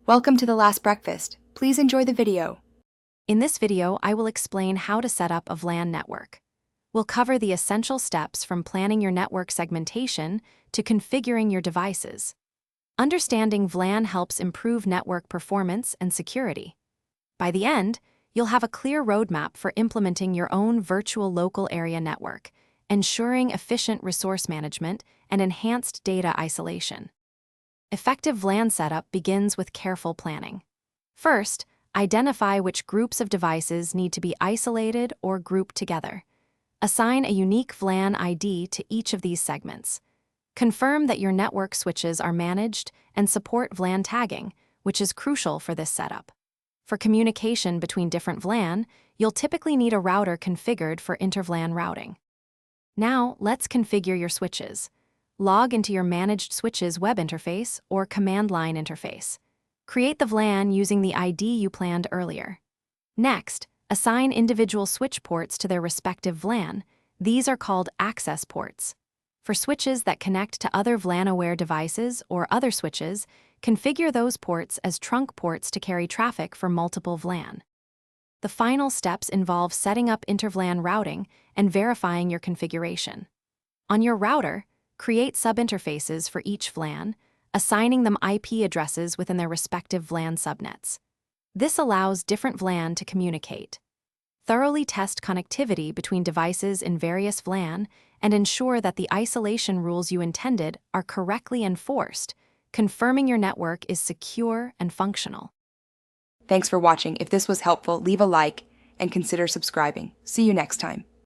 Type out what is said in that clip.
Welcome to the last breakfast. Please enjoy the video. In this video, I will explain how to set up a VLAN network. We'll cover the essential steps from planning your network segmentation to configuring your devices. Understanding VLAN helps improve network performance and security. By the end, you'll have a clear roadmap for implementing your own virtual local area network, ensuring efficient resource management and enhanced data isolation. Effective VLAN setup begins with careful planning. First, identify which groups of devices need to be isolated or grouped together. Assign a unique VLAN ID to each of these segments. Confirm that your network switches are managed and support VLAN tagging, which is crucial for this setup. For communication between different VLAN, you'll typically need a router configured for inter-VLAN routing. Now, let's configure your switches. Log into your Managed Switches web interface or command line interface. Create the VLAN using the ID you planned earlier. Next, assign individual switch ports to their respective VLAN. These are called access ports. For switches that connect to other VLAN-aware devices or other switches, configure those ports as trunk ports to carry traffic for multiple VLAN. The final steps involve setting up inter-VLAN routing and verifying your configuration. On your router, create subinterfaces for each VLAN, assigning them IP addresses within their respective VLAN subnets. This allows different VLAN to communicate. Thoroughly test connectivity between devices in various VLAN and ensure that the isolation rules you intended are correctly enforced, confirming your network is secure and functional. Thanks for watching. If this was helpful, leave a like and consider subscribing. See you next time.